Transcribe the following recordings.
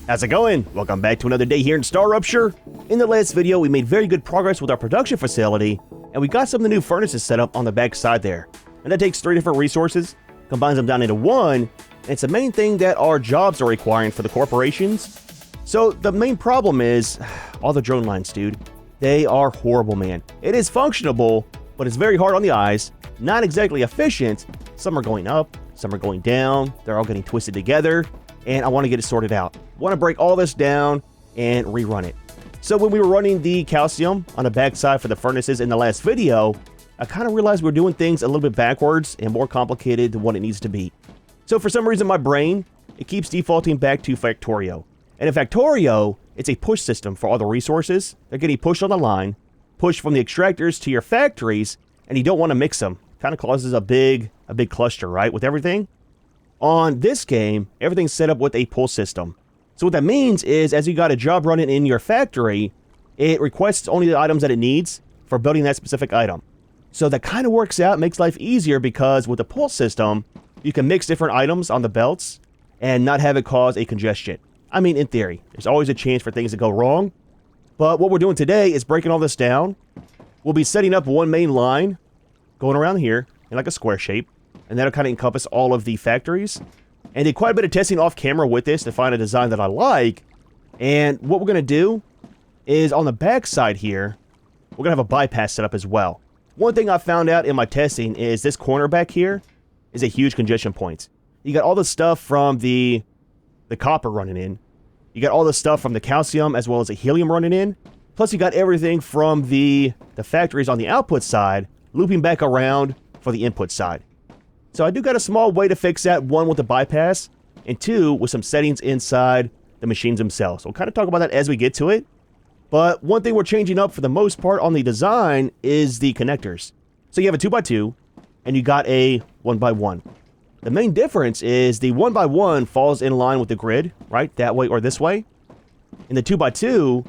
How's it going? Welcome back to another day here in StarRupture. In the last video, we made very good progress with our production facility, and we got some of the new furnaces set up on the back side there. And that takes 3 different resources, combines them down into one, and it's the main thing that our jobs are requiring for the corporations. So the main problem is, all the drone lines, dude. They are horrible, man. It is functionable, but it's very hard on the eyes, not exactly efficient. Some are going up, some are going down, they're all getting twisted together, and I want to get it sorted out. Want to break all this down and rerun it. So when we were running the calcium on the backside for the furnaces in the last video, I kind of realized we were doing things a little bit backwards and more complicated than what it needs to be. So for some reason, my brain, it keeps defaulting back to Factorio. And in Factorio, it's a push system for all the resources. They're getting pushed on the line, pushed from the extractors to your factories, and you don't want to mix them. Kind of causes a big cluster, right, with everything. On this game, everything's set up with a pull system. So what that means is, as you got a job running in your factory, it requests only the items that it needs for building that specific item. So that kind of works out, makes life easier, because with the pull system, you can mix different items on the belts and not have it cause a congestion. I mean, in theory, there's always a chance for things to go wrong. But what we're doing today is breaking all this down. We'll be setting up one main line going around here in like a square shape, and that'll kind of encompass all of the factories. And did quite a bit of testing off camera with this to find a design that I like. And what we're going to do is on the back side here, we're going to have a bypass set up as well. One thing I found out in my testing is this corner back here is a huge congestion point. You got all the stuff from the copper running in. You got all the stuff from the calcium as well as the helium running in. Plus you got everything from the factories on the output side looping back around for the input side. So I do got a small way to fix that, one with the bypass, and two with some settings inside the machines themselves. We'll kind of talk about that as we get to it. But one thing we're changing up for the most part on the design is the connectors. So you have a 2x2, and you got a 1x1. The main difference is the 1x1 falls in line with the grid, right? That way or this way. And the 2x2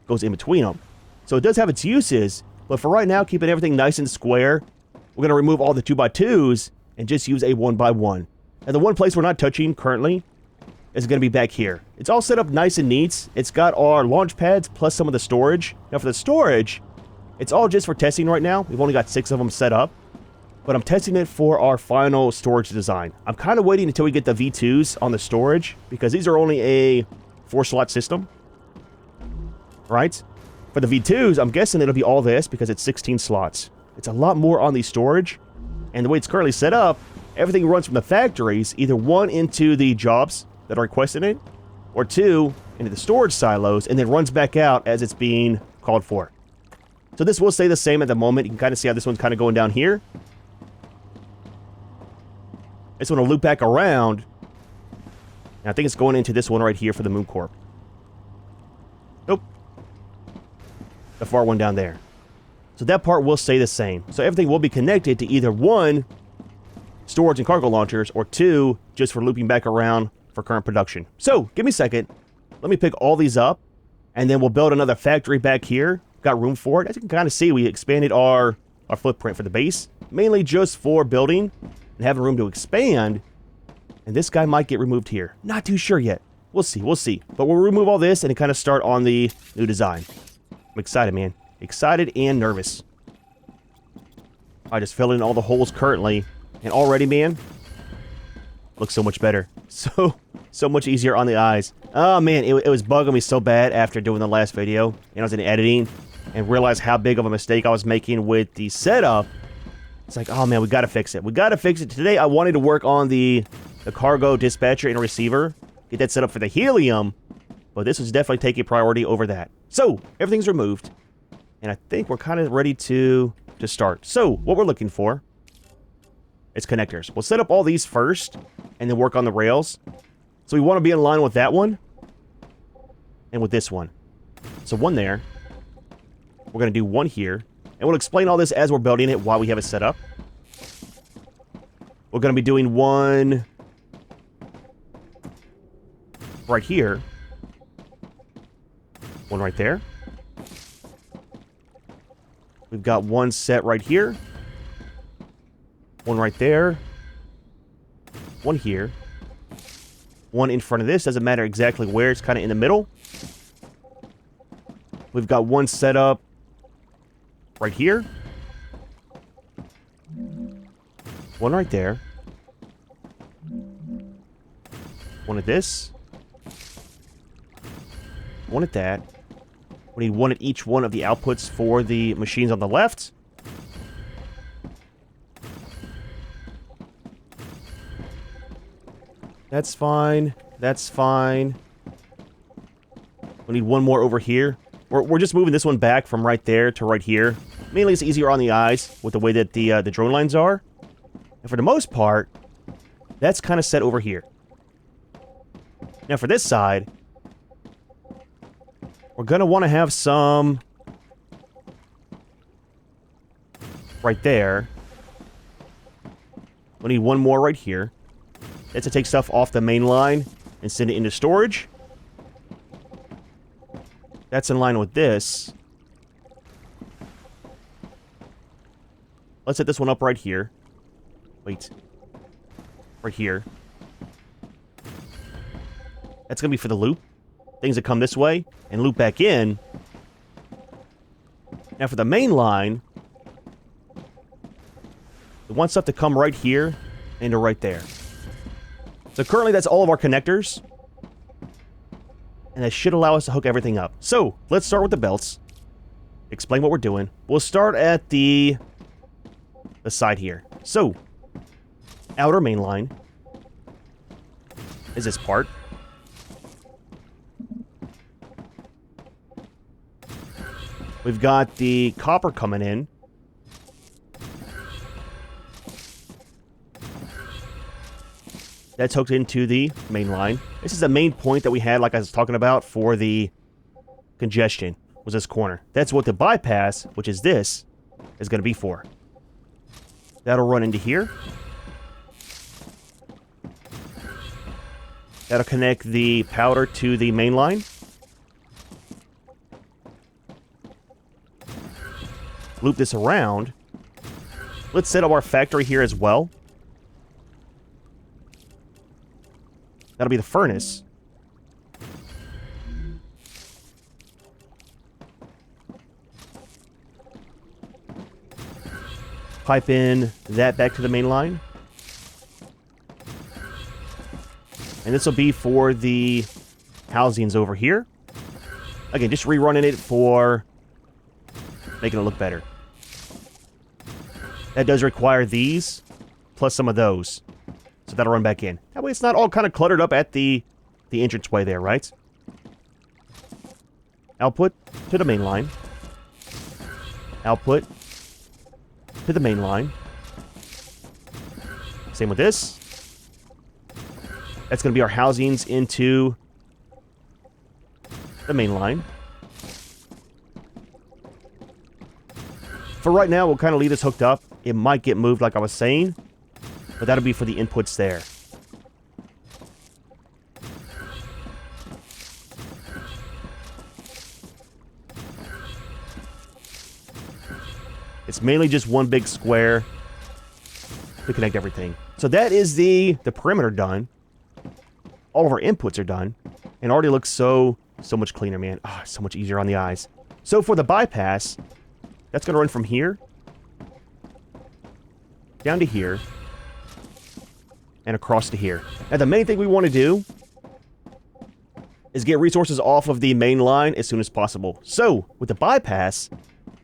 goes in between them. So it does have its uses, but for right now, keeping everything nice and square, we're going to remove all the 2x2s and just use a 1x1. And the one place we're not touching currently is going to be back here. It's all set up nice and neat. It's got our launch pads plus some of the storage. Now for the storage, it's all just for testing right now. We've only got 6 of them set up, but I'm testing it for our final storage design. I'm kind of waiting until we get the V2s on the storage, because these are only a 4-slot system, right? For the V2s, I'm guessing it'll be all this because it's 16 slots. It's a lot more on the storage. And the way it's currently set up, everything runs from the factories, either 1 into the jobs that are requesting it, or 2 into the storage silos, and then runs back out as it's being called for. So this will stay the same at the moment. You can kind of see how this one's kind of going down here. This one will loop back around. And I think it's going into this one right here for the Moon Corp. Nope. The far one down there. So that part will stay the same. So everything will be connected to either 1, storage and cargo launchers, or 2, just for looping back around for current production. So give me a second. Let me pick all these up, and then we'll build another factory back here. Got room for it. As you can kind of see, we expanded our footprint for the base, mainly just for building and having room to expand. And this guy might get removed here. Not too sure yet. We'll see. But we'll remove all this and kind of start on the new design. I'm excited, man. Excited and nervous. I just fill in all the holes currently, and already, man, looks so much better. So much easier on the eyes. Oh man, it was bugging me so bad after doing the last video, and I was in editing and realized how big of a mistake I was making with the setup. It's like, oh man, we gotta fix it. We gotta fix it. Today I wanted to work on the cargo dispatcher and receiver, get that set up for the helium, but this was definitely taking priority over that. So everything's removed. And I think we're kind of ready to start. So, what we're looking for is connectors. We'll set up all these first, and then work on the rails. So we want to be in line with that one, and with this one. So 1 there. We're going to do 1 here. And we'll explain all this as we're building it while we have it set up. We're going to be doing 1 right here. 1 right there. We've got 1 set right here. 1 right there. 1 here. one in front of this. Doesn't matter exactly where. It's kind of in the middle. We've got one set up right here. One right there. One at this. One at that. We need one at each one of the outputs for the machines on the left. That's fine. That's fine. We need one more over here. We're just moving this one back from right there to right here. Mainly it's easier on the eyes with the way that the drone lines are. And for the most part, that's kind of set over here. Now for this side, we're going to want to have some right there. We need one more right here. That's to take stuff off the main line and send it into storage. That's in line with this. Let's set this one up right here. Wait. Right here. That's going to be for the loop. Things that come this way and loop back in. Now for the main line, we want stuff to come right here and to right there. So currently that's all of our connectors. And that should allow us to hook everything up. So let's start with the belts. Explain what we're doing. We'll start at the side here. So outer main line is this part. We've got the copper coming in. That's hooked into the main line. This is the main point that we had, like I was talking about, for the congestion, was this corner. That's what the bypass, which is this, is going to be for. That'll run into here. That'll connect the powder to the main line. Loop this around. Let's set up our factory here as well. That'll be the furnace. Pipe in that back to the main line. And this will be for the housings over here. Again, just rerunning it for making it look better. That does require these, plus some of those. So that'll run back in. That way it's not all kind of cluttered up at the entranceway there, right? Output to the main line. Output to the main line. Same with this. That's going to be our housings into the main line. For right now, we'll kind of leave this hooked up. It might get moved like I was saying, but that'll be for the inputs there. It's mainly just one big square to connect everything. So that is the perimeter done. All of our inputs are done. And already looks so much cleaner, man. Ah, so much easier on the eyes. So for the bypass, that's going to run from here down to here and across to here. Now the main thing we want to do is get resources off of the main line as soon as possible. So with the bypass,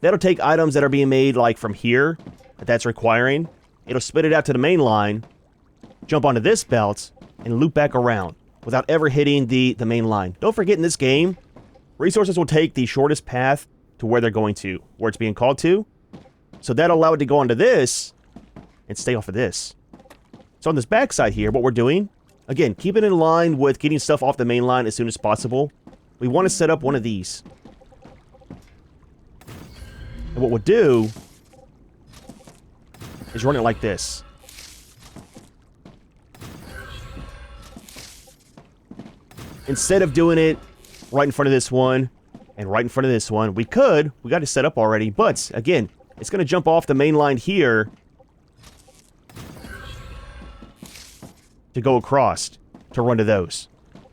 that'll take items that are being made like from here that's requiring. It'll spit it out to the main line, jump onto this belt, and loop back around without ever hitting the main line. Don't forget, in this game, resources will take the shortest path to where they're going to, where it's being called to. So that'll allow it to go onto this and stay off of this. So on this backside here, what we're doing, again, keep it in line with getting stuff off the main line as soon as possible. We want to set up one of these. And what we'll do is run it like this. Instead of doing it right in front of this one and right in front of this one, we got it set up already, but again, it's going to jump off the main line here to go across to run to those.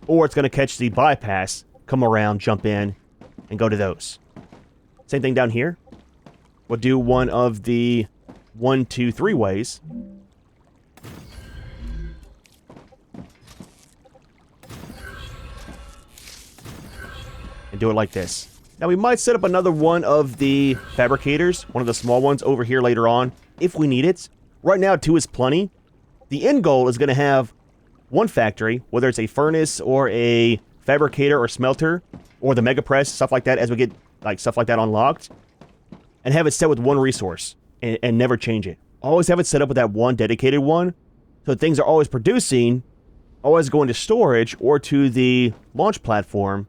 Or it's going to catch the bypass, come around, jump in, and go to those. Same thing down here. We'll do one of the 1, 2, 3 ways. And do it like this. Now we might set up another one of the fabricators, one of the small ones over here later on, if we need it. Right now 2 is plenty. The end goal is going to have one factory, whether it's a furnace or a fabricator or smelter, or the mega press, stuff like that, as we get like stuff like that unlocked, and have it set with one resource and never change it. Always have it set up with that one dedicated one, so things are always producing, always going to storage or to the launch platform,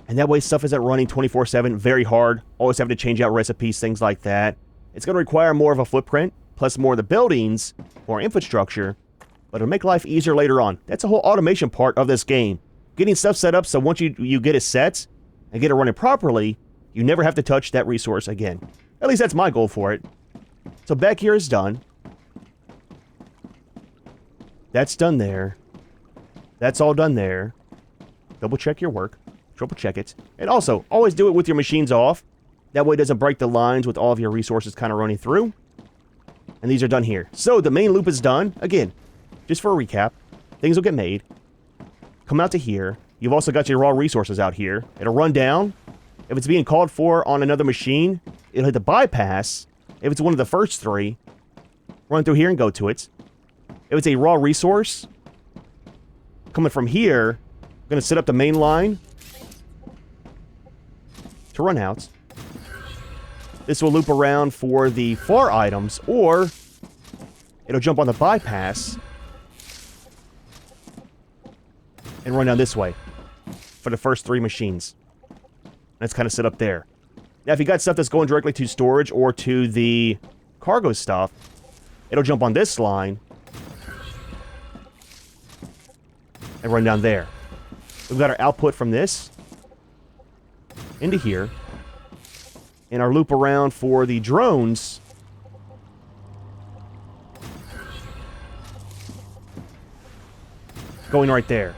and that way stuff isn't running 24/7, very hard, always having to change out recipes, things like that. It's going to require more of a footprint, plus more of the buildings, more infrastructure, but it'll make life easier later on. That's a whole automation part of this game. Getting stuff set up so once you get it set and get it running properly, you never have to touch that resource again. At least that's my goal for it. So back here is done. That's done there. That's all done there. Double check your work. Triple check it. And also, always do it with your machines off. That way it doesn't break the lines with all of your resources kind of running through. And these are done here. So the main loop is done. Again, just for a recap, things will get made. Come out to here. You've also got your raw resources out here. It'll run down. If it's being called for on another machine, it'll hit the bypass. If it's one of the first 3, run through here and go to it. If it's a raw resource, coming from here, I'm going to set up the main line to run out. This will loop around for the far items, or it'll jump on the bypass and run down this way for the first 3 machines. That's kind of set up there. Now, if you got stuff that's going directly to storage or to the cargo stuff, it'll jump on this line and run down there. We've got our output from this into here. And our loop around for the drones going right there.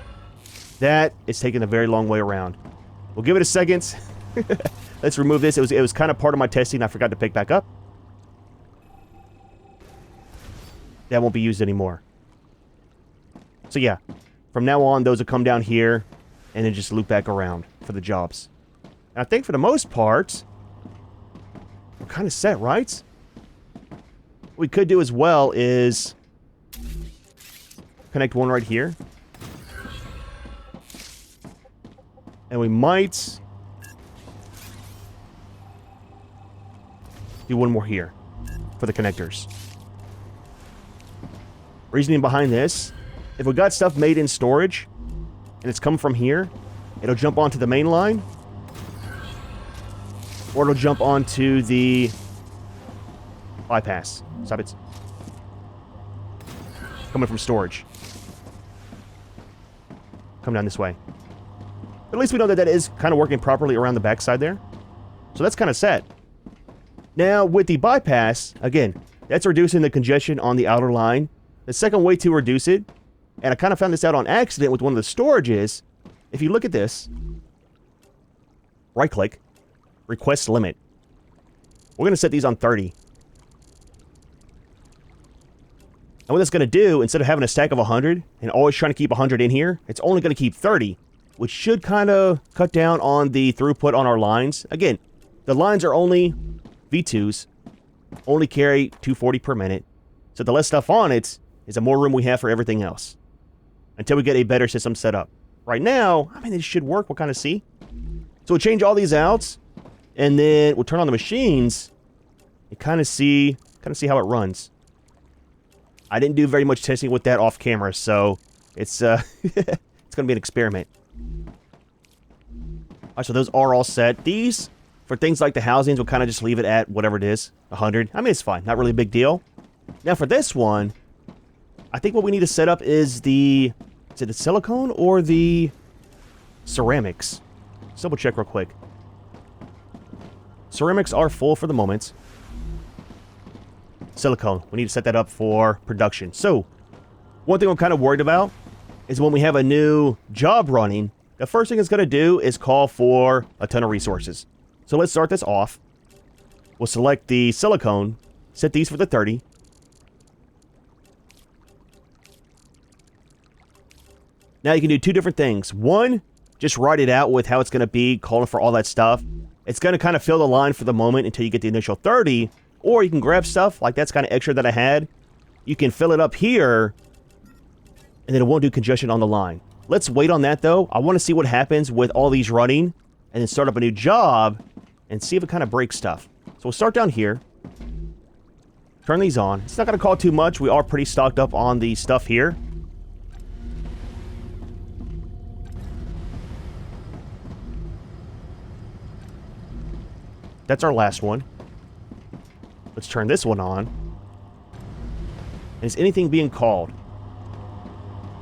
That is taking a very long way around. We'll give it a second. Let's remove this. It was kind of part of my testing. I forgot to pick back up. That won't be used anymore. So yeah, from now on, those will come down here and then just loop back around for the jobs. And I think for the most part, we're kind of set, right? What we could do as well is connect one right here. And we might do one more here for the connectors. Reasoning behind this, if we got stuff made in storage and it's come from here, it'll jump onto the main line, or it'll jump onto the bypass. Stop it. Coming from storage. Come down this way. But at least we know that that is kind of working properly around the backside there. So that's kind of set. Now, with the bypass, again, that's reducing the congestion on the outer line. The second way to reduce it, and I kind of found this out on accident with one of the storages, if you look at this, right-click, request limit. We're going to set these on 30. And what that's going to do, instead of having a stack of 100 and always trying to keep 100 in here, it's only going to keep 30, which should kind of cut down on the throughput on our lines. Again, the lines are only V2s, only carry 240 per minute. So the less stuff on it is the more room we have for everything else. Until we get a better system set up. Right now, I mean, it should work. We'll kind of see. So we'll change all these out, and then we'll turn on the machines and kind of see how it runs. I didn't do very much testing with that off camera, so it's it's going to be an experiment. Alright, so those are all set. These, for things like the housings, we'll kind of just leave it at whatever it is, 100. I mean, it's fine. Not really a big deal. Now, for this one, I think what we need to set up is the... Is it the silicone or the ceramics? Let's double check real quick. Ceramics are full for the moment. Silicone. We need to set that up for production. So, one thing I'm kind of worried about is when we have a new job running, the first thing it's going to do is call for a ton of resources. So let's start this off. We'll select the silicone, set these for the 30. Now you can do two different things. One, just write it out with how it's going to be, calling for all that stuff. It's going to kind of fill the line for the moment until you get the initial 30, or you can grab stuff, like that's kind of extra that I had. You can fill it up here, and then it won't do congestion on the line. Let's wait on that though. I want to see what happens with all these running, and then start up a new job, and see if it kind of breaks stuff. So we'll start down here. Turn these on. It's not going to call too much. We are pretty stocked up on the stuff here. That's our last one. Let's turn this one on. And is anything being called?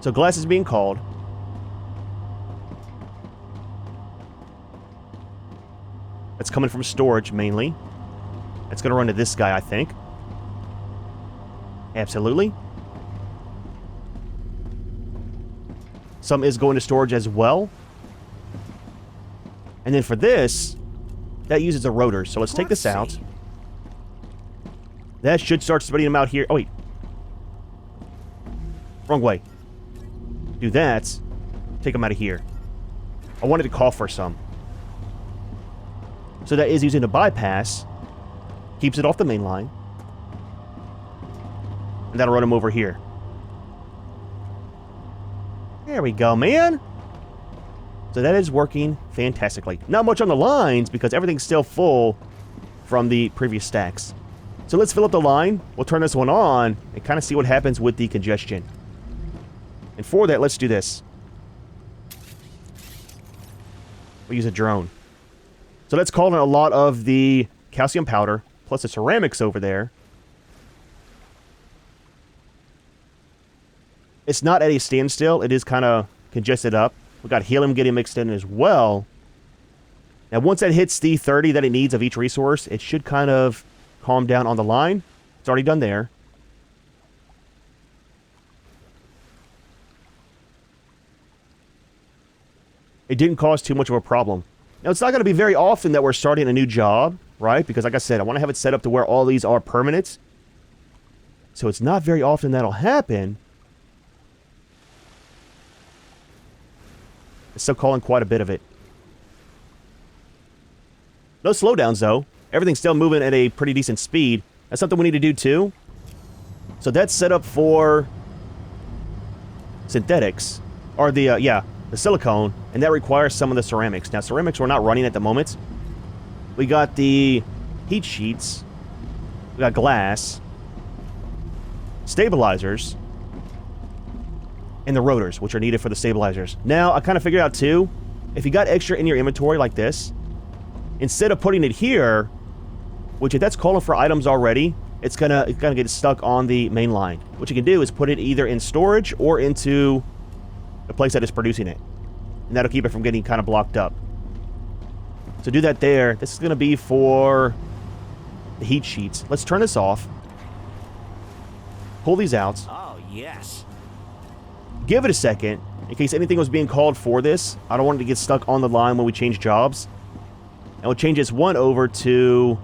So glass is being called. That's coming from storage mainly. It's going to run to this guy, I think. Absolutely. Some is going to storage as well. And then for this, that uses the rotors. So let's take this out. That should start spreading them out here. Oh, wait. Wrong way. Do that. Take them out of here. I wanted to call for some. So that is using the bypass. Keeps it off the main line. And that'll run them over here. There we go, man. So that is working fantastically. Not much on the lines because everything's still full from the previous stacks. So let's fill up the line. We'll turn this one on and kind of see what happens with the congestion. And for that, let's do this. We'll use a drone. So let's call in a lot of the calcium powder, plus the ceramics over there. It's not at a standstill. It is kind of congested up. We got helium getting mixed in as well. Now, once that hits the 30 that it needs of each resource, it should kind of calm down on the line. It's already done there. It didn't cause too much of a problem. Now, it's not going to be very often that we're starting a new job, right? Because like I said, I want to have it set up to where all these are permanent. So it's not very often that'll happen. It's still calling quite a bit of it. No slowdowns, though. Everything's still moving at a pretty decent speed. That's something we need to do, too. So that's set up for synthetics. Or the silicone. And that requires some of the ceramics. Now, ceramics we're not running at the moment. We got the heat sheets. We got glass. Stabilizers. And the rotors, which are needed for the stabilizers. Now, I kind of figured out, too, if you got extra in your inventory like this, instead of putting it here, which if that's calling for items already, it's gonna get stuck on the main line. What you can do is put it either in storage or into the place that is producing it. And that'll keep it from getting kind of blocked up. So do that there. This is going to be for the heat sheets. Let's turn this off. Pull these out. Oh, yes. Give it a second, in case anything was being called for this. I don't want it to get stuck on the line when we change jobs. And we'll change this one over to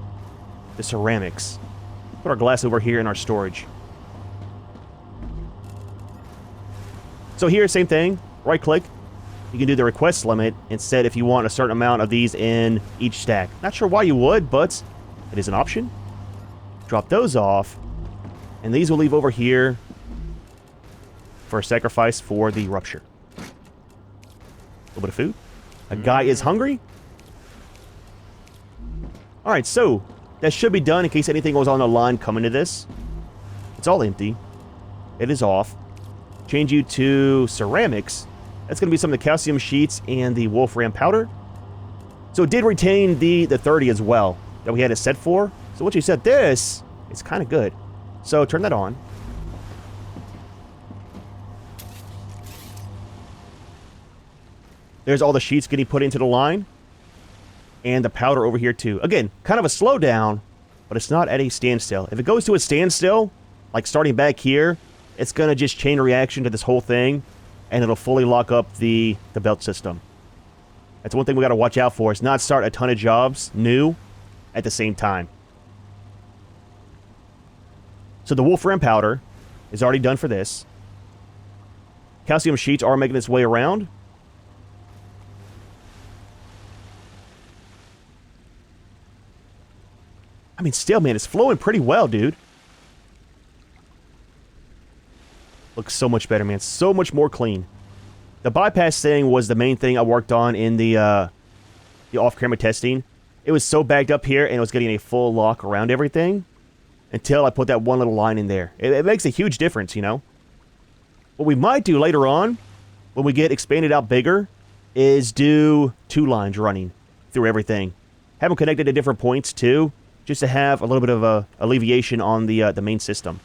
the ceramics. Put our glass over here in our storage. So here, same thing. Right-click. You can do the request limit and set if you want a certain amount of these in each stack. Not sure why you would, but it is an option. Drop those off. And these will leave over here for a sacrifice for the Rupture. A little bit of food. A guy is hungry. Alright, so that should be done in case anything was on the line coming to this. It's all empty. It is off. Change you to ceramics. That's going to be some of the calcium sheets and the wolfram powder. So it did retain the 30 as well that we had it set for. So once you set this, it's kind of good. So turn that on. There's all the sheets getting put into the line. And the powder over here too. Again, kind of a slowdown, but it's not at a standstill. If it goes to a standstill, like starting back here, it's going to just chain a reaction to this whole thing. and it'll fully lock up the belt system. That's one thing we got to watch out for, is not start a ton of jobs new at the same time. So the Wolfram powder is already done for this. Calcium sheets are making its way around. I mean, still, man, it's flowing pretty well, dude. Looks so much better, man. So much more clean. The bypass thing was the main thing I worked on in the off-camera testing. It was so bagged up here, and it was getting a full lock around everything until I put that one little line in there. It makes a huge difference, you know? What we might do later on, when we get expanded out bigger, is do 2 lines running through everything. Have them connected at different points, too, just to have a little bit of a alleviation on the main system.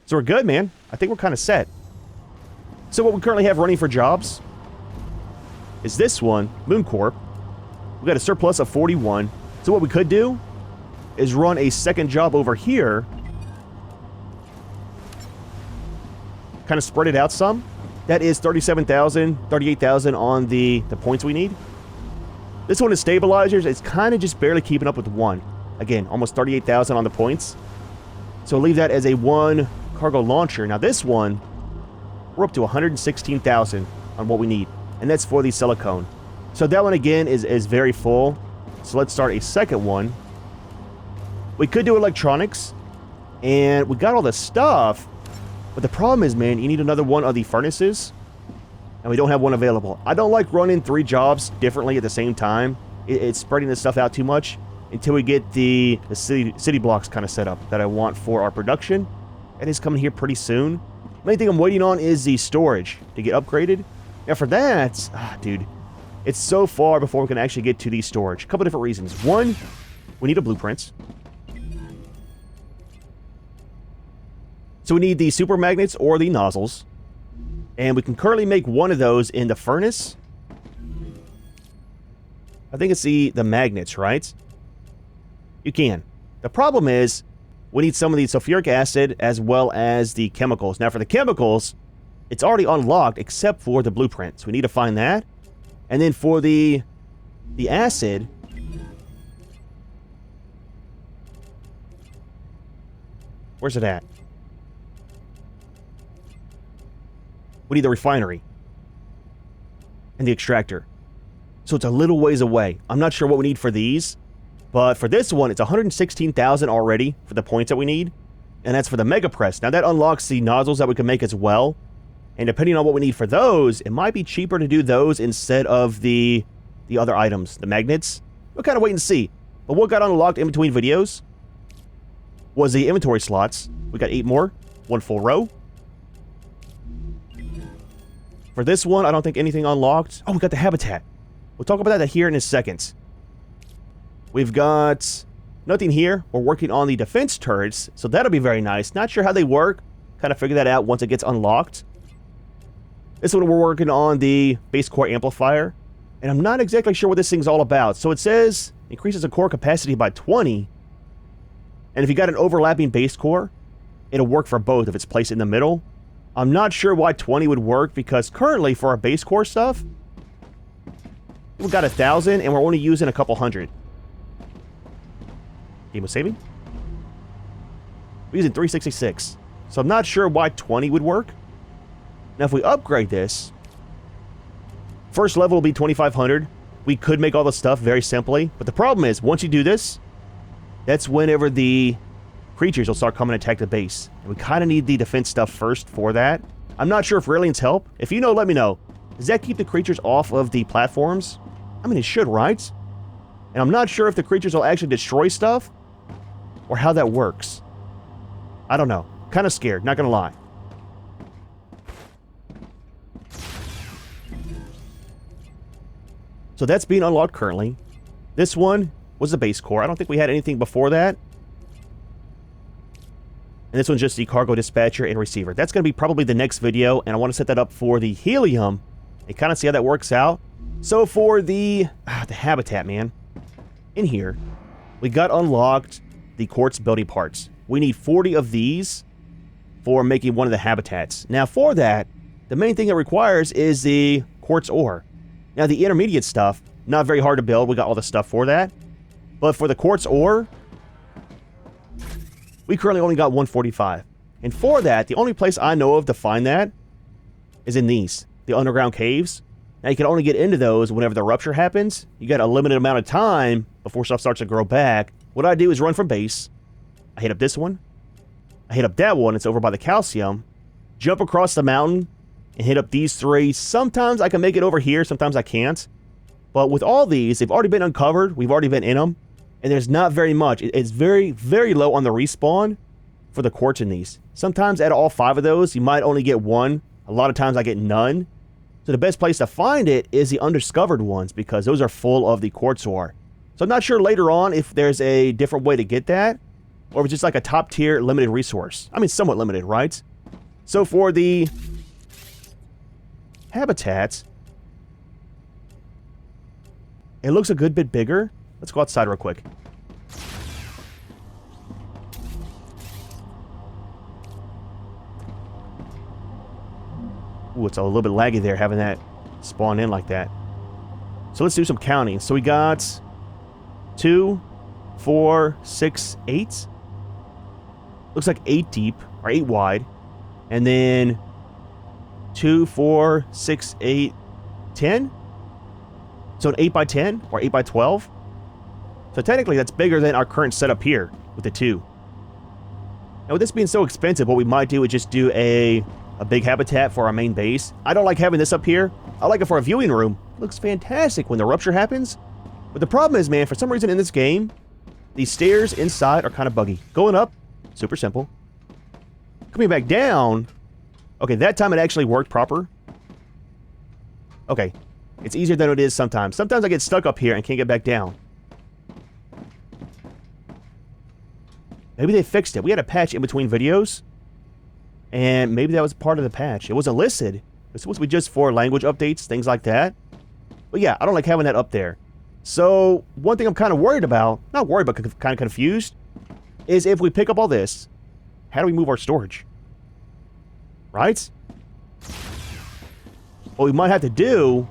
So we're good, man. I think we're kind of set. So what we currently have running for jobs is this one, MoonCorp. We got a surplus of 41. So what we could do is run a second job over here. Kind of spread it out some. That is 37,000, 38,000 on the points we need. This one is stabilizers. It's kind of just barely keeping up with 1. Again, almost 38,000 on the points. So leave that as a 1 cargo launcher. Now this one, we're up to 116,000 on what we need. And that's for the silicone. So that one again is very full. So let's start a second one. We could do electronics. And we got all the stuff. But the problem is, man, you need another one of the furnaces. And we don't have one available. I don't like running 3 jobs differently at the same time. It's spreading this stuff out too much until we get the city blocks kind of set up that I want for our production. And it's coming here pretty soon. The main thing I'm waiting on is the storage to get upgraded. Now for that, dude, it's so far before we can actually get to the storage. A couple different reasons. One, we need a blueprint. So we need the super magnets or the nozzles. And we can currently make one of those in the furnace. I think it's the magnets, right? You can. The problem is, we need some of the sulfuric acid as well as the chemicals. Now for the chemicals, it's already unlocked except for the blueprint. So we need to find that. And then for the acid, where's it at? We need the refinery and the extractor. So it's a little ways away. I'm not sure what we need for these, but for this one, it's 116,000 already for the points that we need. And that's for the Mega Press. Now that unlocks the nozzles that we can make as well. And depending on what we need for those, it might be cheaper to do those instead of the other items, the magnets. We'll kind of wait and see. But what got unlocked in between videos was the inventory slots. We got 8 more, 1 full row. For this one, I don't think anything unlocked. Oh, we got the habitat. We'll talk about that here in a second. We've got nothing here. We're working on the defense turrets, so that'll be very nice. Not sure how they work. Kind of figure that out once it gets unlocked. This one, we're working on the base core amplifier, and I'm not exactly sure what this thing's all about. So it says increases the core capacity by 20, and if you got an overlapping base core, it'll work for both if it's placed in the middle. I'm not sure why 20 would work, because currently for our base core stuff, we've got 1,000 and we're only using a couple hundred. Game of saving? We're using 366. So I'm not sure why 20 would work. Now if we upgrade this, first level will be 2,500. We could make all the stuff very simply, but the problem is, once you do this, that's whenever the creatures will start coming and attack the base. And we kind of need the defense stuff first for that. I'm not sure if Raelians help. If you know, let me know. Does that keep the creatures off of the platforms? I mean, it should, right? And I'm not sure if the creatures will actually destroy stuff or how that works. I don't know. Kind of scared, not gonna lie. So that's being unlocked currently. This one was the base core. I don't think we had anything before that. And this one's just the cargo dispatcher and receiver. That's going to be probably the next video, and I want to set that up for the helium and kind of see how that works out. So for the habitat, man, in here, we got unlocked the quartz building parts. We need 40 of these for making one of the habitats. Now for that, the main thing it requires is the quartz ore. Now, the intermediate stuff, not very hard to build. We got all the stuff for that. But for the quartz ore, we currently only got 145. And for that, the only place I know of to find that is in these, the underground caves. Now, you can only get into those whenever the rupture happens. You got a limited amount of time before stuff starts to grow back. What I do is run from base. I hit up this one. I hit up that one. It's over by the calcium. Jump across the mountain and hit up these three. Sometimes I can make it over here. Sometimes I can't. But with all these, they've already been uncovered. We've already been in them. And there's not very much. It's very, very low on the respawn for the quartz in these. Sometimes out of all 5 of those, you might only get 1. A lot of times I get none. So the best place to find it is the undiscovered ones, because those are full of the quartz ore. So I'm not sure later on if there's a different way to get that, or if it's just like a top tier limited resource. I mean, somewhat limited, right? So for the habitats, it looks a good bit bigger. Let's go outside real quick. Ooh, it's a little bit laggy there, having that spawn in like that. So let's do some counting. So we got 2, 4, 6, 8. Looks like 8 deep, or 8 wide. And then 2, 4, 6, 8, 10. So an 8 by 10 or 8 by 12. So technically that's bigger than our current setup here with the 2. Now with this being so expensive, what we might do is just do a big habitat for our main base. I don't like having this up here. I like it for a viewing room. It looks fantastic when the rupture happens. But the problem is, man, for some reason in this game, these stairs inside are kind of buggy. Going up, super simple. Coming back down, okay, that time it actually worked proper. Okay, it's easier than it is sometimes. Sometimes I get stuck up here and can't get back down. Maybe they fixed it. We had a patch in between videos, and maybe that was part of the patch. It wasn't listed. It's supposed to be just for language updates, things like that. But yeah, I don't like having that up there. So one thing I'm kind of worried about, not worried, but kind of confused, is if we pick up all this, how do we move our storage? Right? What we might have to do,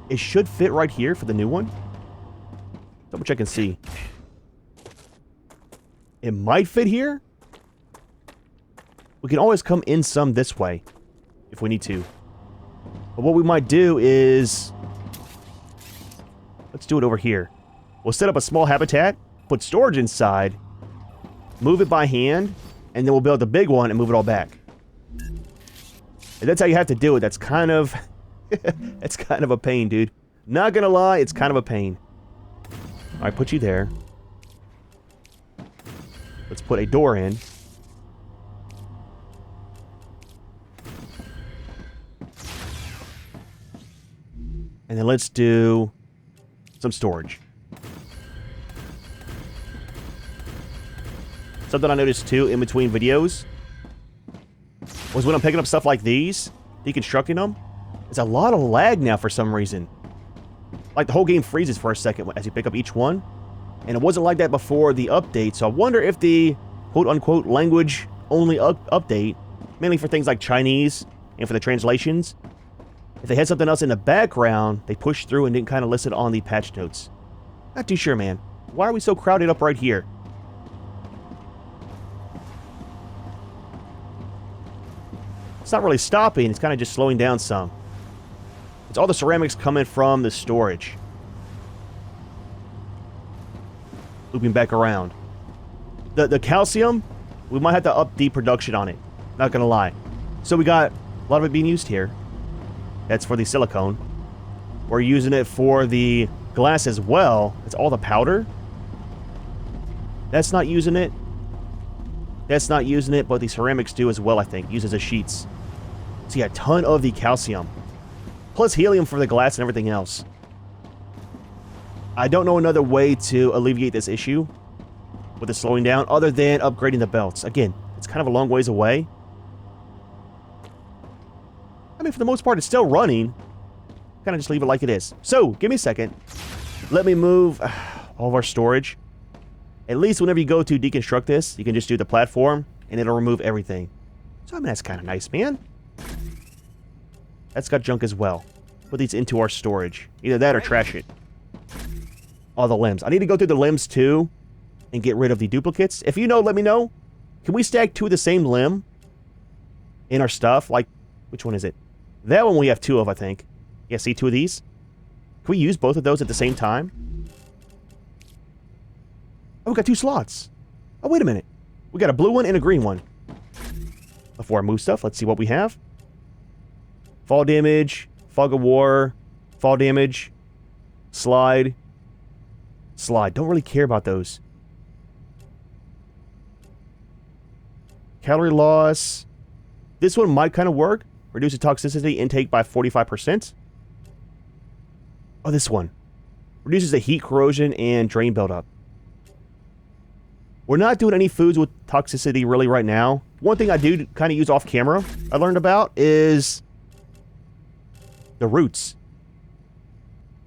it should fit right here for the new one. Double check and see. It might fit here. We can always come in some this way if we need to. But what we might do is, let's do it over here. We'll set up a small habitat, put storage inside, move it by hand, and then we'll build the big one and move it all back. And that's how you have to do it. That's kind of that's kind of a pain, dude. Not gonna lie, it's kind of a pain. All right, put you there. Let's put a door in. And then let's do some storage. Something I noticed too in between videos was when I'm picking up stuff like these, deconstructing them, it's a lot of lag now for some reason. Like the whole game freezes for a second as you pick up each one. And it wasn't like that before the update, so I wonder if the quote-unquote language-only update, mainly for things like Chinese and for the translations, if they had something else in the background, they pushed through and didn't kind of list it on the patch notes. Not too sure, man. Why are we so crowded up right here? It's not really stopping, it's kind of just slowing down some. It's all the ceramics coming from the storage. Looping back around. The calcium, we might have to up the production on it. Not gonna lie. So we got a lot of it being used here. That's for the silicone. We're using it for the glass as well. It's all the powder. That's not using it. That's not using it, but the ceramics do as well, I think. Uses as sheets. So yeah, a ton of the calcium. Plus helium for the glass and everything else. I don't know another way to alleviate this issue with the slowing down other than upgrading the belts. Again, it's kind of a long ways away. I mean, for the most part, it's still running. Kind of just leave it like it is. So, give me a second. Let me move all of our storage. At least whenever you go to deconstruct this, you can just do the platform, and it'll remove everything. So, I mean, that's kind of nice, man. That's got junk as well. Put these into our storage. Either that or trash it. All the limbs. I need to go through the limbs too and get rid of the duplicates. If you know, let me know. Can we stack 2 of the same limb in our stuff? Like, which one is it? That one we have 2 of, I think. Yeah, see 2 of these? Can we use both of those at the same time? Oh, we got 2 slots. Oh, wait a minute. We got a blue one and a green one. Before I move stuff, let's see what we have. Fall damage, fog of war, fall damage, slide. Slide. Don't really care about those. Calorie loss. This one might kind of work. Reduce the toxicity intake by 45%. Oh, this one. Reduces the heat corrosion and drain buildup. We're not doing any foods with toxicity really right now. One thing I do kind of use off camera I learned about is the roots.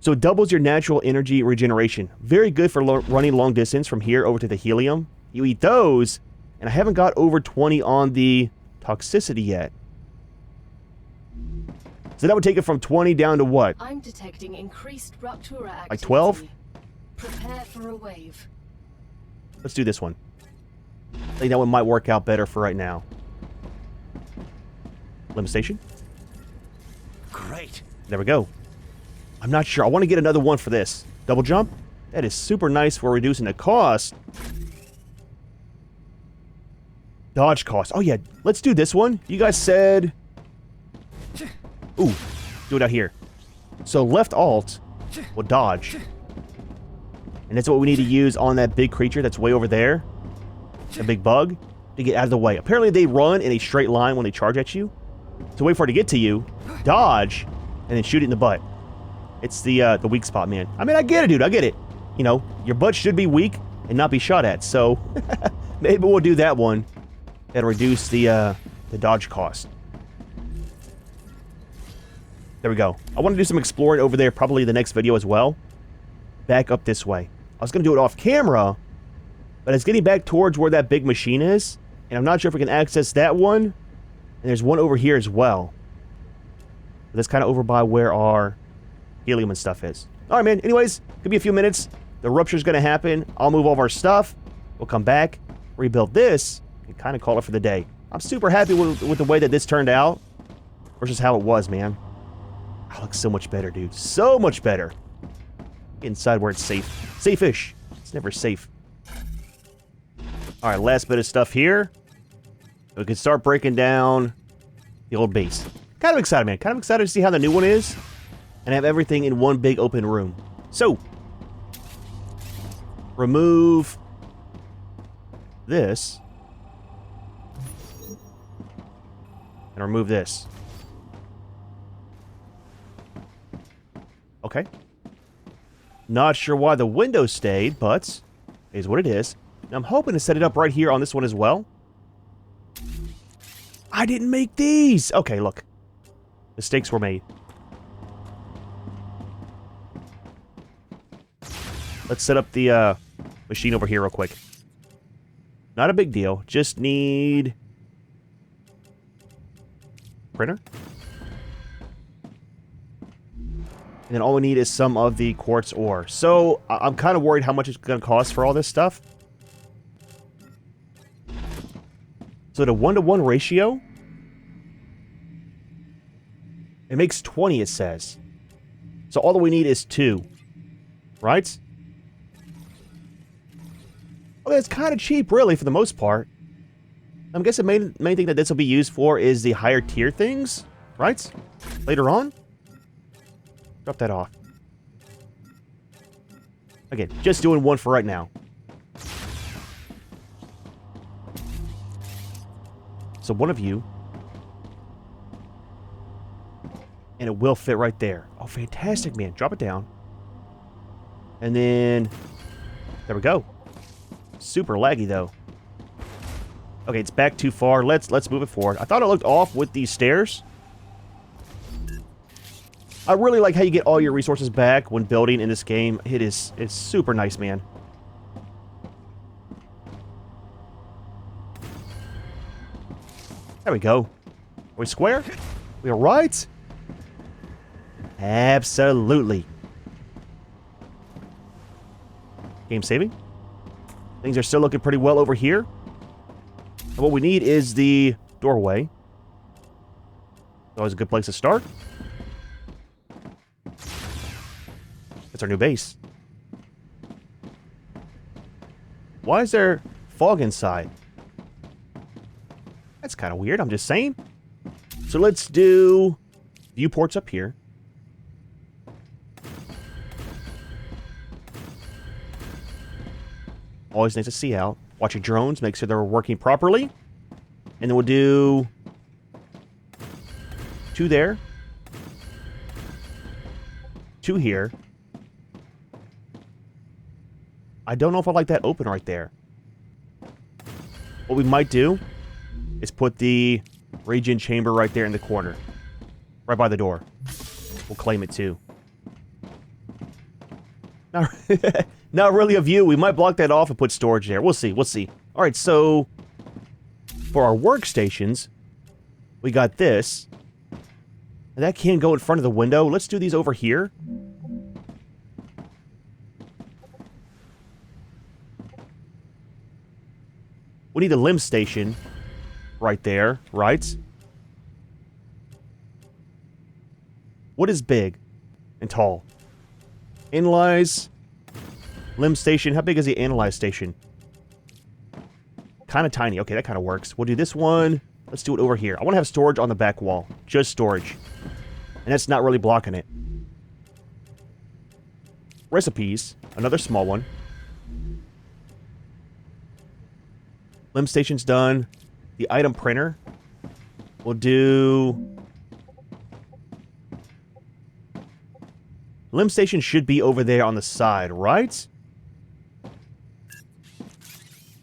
So it doubles your natural energy regeneration. Very good for running long distance from here over to the helium. You eat those, and I haven't got over 20 on the toxicity yet. So that would take it from 20 down to what? I'm detecting increased Rupture activity. Like 12? Prepare for a wave. Let's do this one. I think that one might work out better for right now. Limb station. Great. There we go. I'm not sure. I want to get another one for this. Double jump. That is super nice for reducing the cost. Dodge cost. Oh, yeah. Let's do this one. You guys said... Ooh. Do it out here. So left alt will dodge. And that's what we need to use on that big creature that's way over there. A big bug. To get out of the way. Apparently they run in a straight line when they charge at you. So wait for it to get to you. Dodge. And then shoot it in the butt. It's the weak spot, man. I mean, I get it, dude. I get it. You know, your butt should be weak and not be shot at. So maybe we'll do that one. That'll reduce the dodge cost. There we go. I want to do some exploring over there probably the next video as well. Back up this way. I was going to do it off camera, but it's getting back towards where that big machine is. And I'm not sure if we can access that one. And there's one over here as well. But that's kind of over by where our helium and stuff is. Alright, man. Anyways, could be a few minutes. The rupture's going to happen. I'll move all of our stuff. We'll come back, rebuild this, and kind of call it for the day. I'm super happy with the way that this turned out versus how it was, man. It looks so much better, dude. So much better. Get inside where it's safe. Safe-ish. It's never safe. Alright, last bit of stuff here. We can start breaking down the old base. Kind of excited, man. Kind of excited to see how the new one is. And have everything in one big open room. So, remove this. And remove this. Okay. Not sure why the window stayed, but it is what it is. Now, I'm hoping to set it up right here on this one as well. I didn't make these! Okay, look. Mistakes were made. Let's set up the machine over here real quick. Not a big deal. Just need... printer. And then all we need is some of the quartz ore. So, I'm kind of worried how much it's going to cost for all this stuff. So, the 1-to-1 ratio... it makes 20, it says. So, all that we need is 2. Right? Well, that's kind of cheap, really, for the most part. I'm guessing the main thing that this will be used for is the higher tier things. Right? Later on? Drop that off. Again, just doing one for right now. So one of you. And it will fit right there. Oh, fantastic, man. Drop it down. And then... there we go. Super laggy, though. Okay, it's back too far. Let's move it forward. I thought it looked off with these stairs. I really like how you get all your resources back when building in this game. It's super nice, man. There we go. Are we square? We all right? Absolutely. Game saving. Things are still looking pretty well over here. And what we need is the doorway. Always a good place to start. It's our new base. Why is there fog inside? That's kind of weird, I'm just saying. So let's do viewports up here. Always nice to see out. Watch your drones, make sure they're working properly. And then we'll do 2 there. 2 here. I don't know if I like that open right there. What we might do is put the regen chamber right there in the corner. Right by the door. We'll claim it too. Not really a view. We might block that off and put storage there. We'll see. We'll see. Alright, so for our workstations, we got this. And that can go in front of the window. Let's do these over here. We need a limb station right there, right? What is big and tall? Analyze. Limb station. How big is the analyze station? Kind of tiny. Okay, that kind of works. We'll do this one. Let's do it over here. I want to have storage on the back wall. Just storage. And that's not really blocking it. Recipes. Another small one. Limb station's done. The item printer. We'll do... Limb station should be over there on the side, right?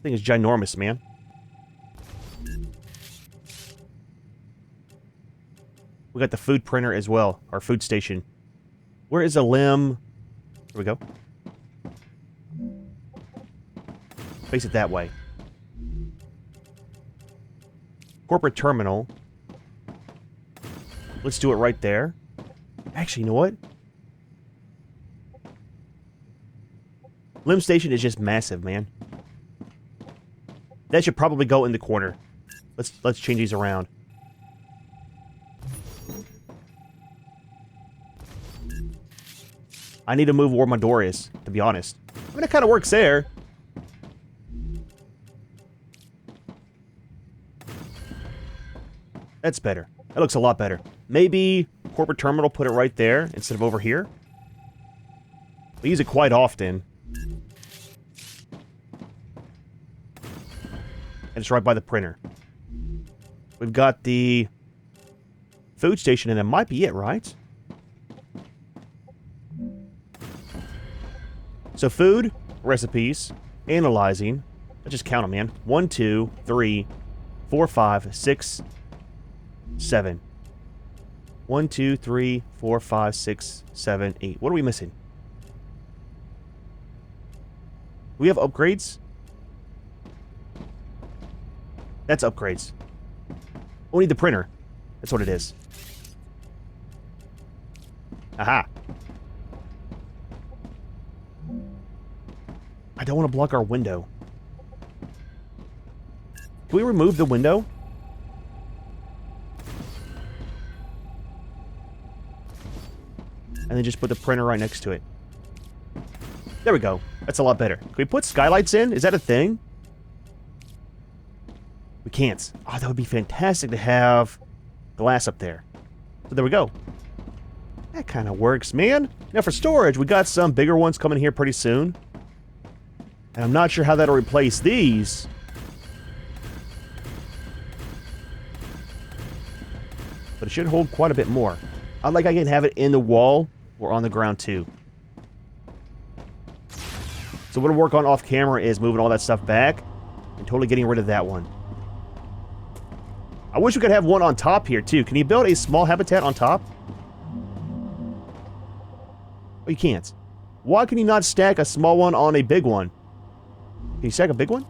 Thing is ginormous, man. We got the food printer as well. Our food station. Where is a limb? Here we go. Face it that way. Corporate terminal. Let's do it right there. Actually, you know what? Limb station is just massive, man. That should probably go in the corner. Let's change these around. I need to move where my door is, to be honest. I mean, it kind of works there. That's better. That looks a lot better. Maybe corporate terminal, put it right there instead of over here. We use it quite often. And it's right by the printer. We've got the food station, and that might be it, right? So food, recipes, analyzing. Let's just count them, man. 1, 2, 3, 4, 5, 6, 7. 1, 2, 3, 4, 5, 6, 7, 8. What are we missing? Do we have upgrades? That's upgrades. We need the printer. That's what it is. Aha. I don't want to block our window. Can we remove the window? And then just put the printer right next to it. There we go. That's a lot better. Can we put skylights in? Is that a thing? We can't. Oh, that would be fantastic to have glass up there. So there we go. That kind of works, man. Now for storage, we got some bigger ones coming here pretty soon. And I'm not sure how that'll replace these. But it should hold quite a bit more. I can have it in the wall or on the ground too. So what we'll work on off camera is moving all that stuff back and totally getting rid of that one. I wish we could have one on top here too. Can you build a small habitat on top? Oh, you can't. Why can you not stack a small one on a big one? Can you stack a big one?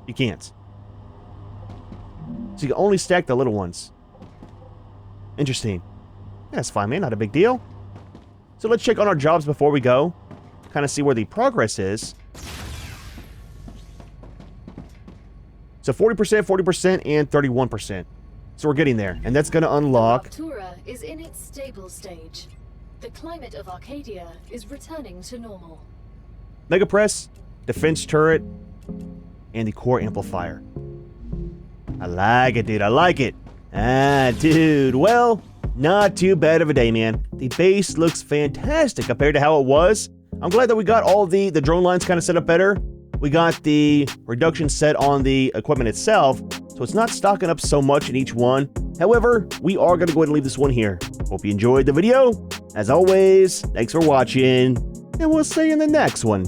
You can't. So you can only stack the little ones. Interesting. Yeah, that's fine, man. Not a big deal. So let's check on our jobs before we go. Kind of see where the progress is. So 40%, 40%, and 31%. So we're getting there. And that's going to unlock... Rupture is in its stable stage. The climate of Arcadia is returning to normal. Mega Press, defense turret, and the core amplifier. I like it, dude. I like it. Ah, dude. Well, not too bad of a day, man. The base looks fantastic compared to how it was. I'm glad that we got all the drone lines kind of set up better. We got the reduction set on the equipment itself, so it's not stocking up so much in each one. However, we are going to go ahead and leave this one here. Hope you enjoyed the video. As always, thanks for watching, and we'll see you in the next one.